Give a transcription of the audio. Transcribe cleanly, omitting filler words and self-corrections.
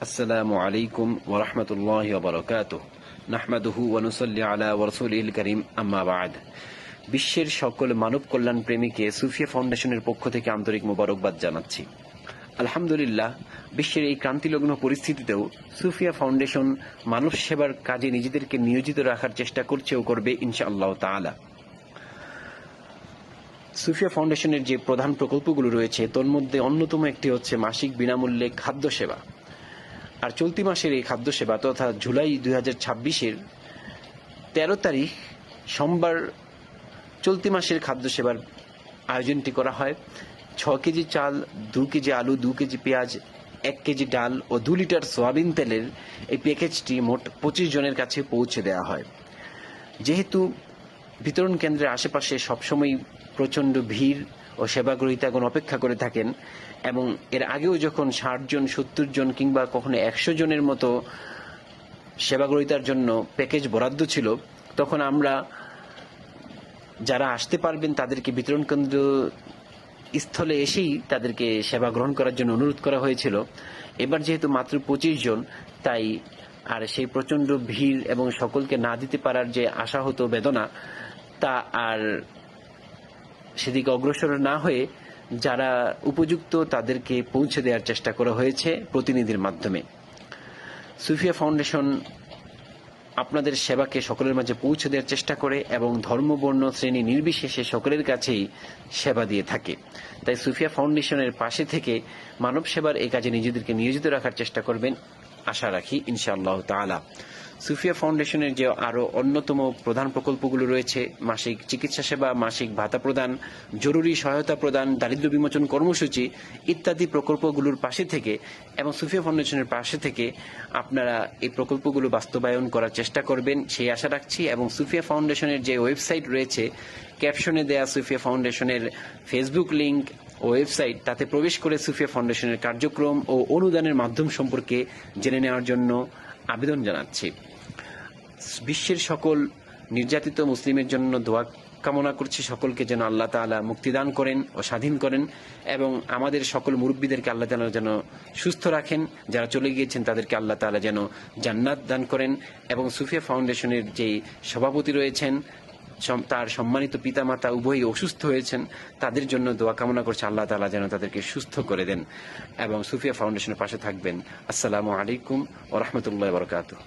আসসালামু আলাইকুম ওয়া রাহমাতুল্লাহি ওয়া বারাকাতুহু নাহমাদুহু ওয়া নুসাল্লি আলা রাসূলিল কারীম আম্মা বা'দ। বিশ্বের সকল মানব কল্যাণ প্রেমীকে সুফিয়া ফাউন্ডেশনের পক্ষ থেকে আন্তরিক মোবারকবাদ জানাচ্ছি। আলহামদুলিল্লাহ, বিশ্বের এই ক্রান্তিলগ্ন পরিস্থিতিতেও সুফিয়া ফাউন্ডেশন মানব সেবার কাজে নিজেদেরকে নিয়োজিত রাখার চেষ্টা করছে ও করবে ইনশাআল্লাহ তাআলা। সুফিয়া ফাউন্ডেশনের যে প্রধান প্রকল্পগুলো রয়েছে তোর মধ্যে অন্যতম একটি হচ্ছে মাসিক বিনামূল্যে খাদ্য সেবা। আর চলতি মাসের এই খাদ্য সেবা তথা জুলাই 2026-এর 13 তারিখ সোমবার চলতি মাসের খাদ্য সেবার আয়োজনটি করা হয়। 6 কেজি চাল, 2 কেজি আলু, 2 কেজি পেঁয়াজ, 1 কেজি ডাল ও 2 লিটার সয়াবিন তেলের এই প্যাকেজটি মোট 25 জনের কাছে পৌঁছে দেওয়া হয়। যেহেতু বিতরণ কেন্দ্রের আশেপাশে সবসময় প্রচণ্ড ভিড় ও সেবাগ্রহীতাগণ অপেক্ষা করে থাকেন এবং এর আগেও যখন 60 জন, 70 জন কিংবা কখনো 100 জনের মতো সেবাগ্রহীতার জন্য প্যাকেজ বরাদ্দ ছিল, তখন আমরা যারা আসতে পারবেন তাদেরকে বিতরণ কেন্দ্র স্থলে এসেই তাদেরকে সেবা গ্রহণ করার জন্য অনুরোধ করা হয়েছিল। এবার যেহেতু মাত্র 25 জন, তাই আর সেই প্রচণ্ড ভিড় এবং সকলকে না দিতে পারার যে আশা হতো, বেদনা, তা আর সেদিকে অগ্রসর না হয়ে যারা উপযুক্ত তাদেরকে পৌঁছে দেওয়ার চেষ্টা করা হয়েছে প্রতিনিধির মাধ্যমে। সুফিয়া ফাউন্ডেশন আপনাদের সেবাকে সকলের মাঝে পৌঁছে দেওয়ার চেষ্টা করে এবং ধর্ম, বর্ণ, শ্রেণী নির্বিশেষে সকলের কাছেই সেবা দিয়ে থাকে। তাই সুফিয়া ফাউন্ডেশনের পাশে থেকে মানব সেবার এই কাজে নিজেদেরকে নিয়োজিত রাখার চেষ্টা করবেন আশা রাখি ইনশাআল্লাহ তাআলা। সুফিয়া ফাউন্ডেশনের যে আরো অন্যতম প্রধান প্রকল্পগুলো রয়েছে, মাসিক চিকিৎসা সেবা, মাসিক ভাতা প্রদান, জরুরি সহায়তা প্রদান, দারিদ্র্য বিমোচন কর্মসূচি ইত্যাদি প্রকল্পগুলোর পাশে থেকে এবং সুফিয়া ফাউন্ডেশনের পাশে থেকে আপনারা এই প্রকল্পগুলো বাস্তবায়ন করার চেষ্টা করবেন সেই আশা রাখছি। এবং সুফিয়া ফাউন্ডেশনের যে ওয়েবসাইট রয়েছে, ক্যাপশনে দেয়া সুফিয়া ফাউন্ডেশনের ফেসবুক লিংক ও ওয়েবসাইট, তাতে প্রবেশ করে সুফিয়া ফাউন্ডেশনের কার্যক্রম ও অনুদানের মাধ্যম সম্পর্কে জেনে নেওয়ার জন্য আবেদন জানাচ্ছি। বিশ্বের সকল নির্যাতিত মুসলিমের জন্য দোয়া কামনা করছি, সকলকে যেন আল্লাহ তাআলা মুক্তিদান করেন ও স্বাধীন করেন এবং আমাদের সকল মুরব্বীদেরকে আল্লাহ তাআলা যেন সুস্থ রাখেন, যারা চলে গিয়েছেন তাদেরকে আল্লাহ তাআলা যেন জান্নাত দান করেন এবং সুফিয়া ফাউন্ডেশনের যে সভাপতি রয়েছেন, তার সম্মানিত পিতামাতা উভয়ই অসুস্থ হয়েছেন, তাদের জন্য দোয়া কামনা করছে আল্লাহ তাআলা যেন তাদেরকে সুস্থ করে দেন এবং সুফিয়া ফাউন্ডেশনের পাশে থাকবেন। আসসালামু আলাইকুম ওয়া রাহমাতুল্লাহি ওয়া বারাকাতুহু।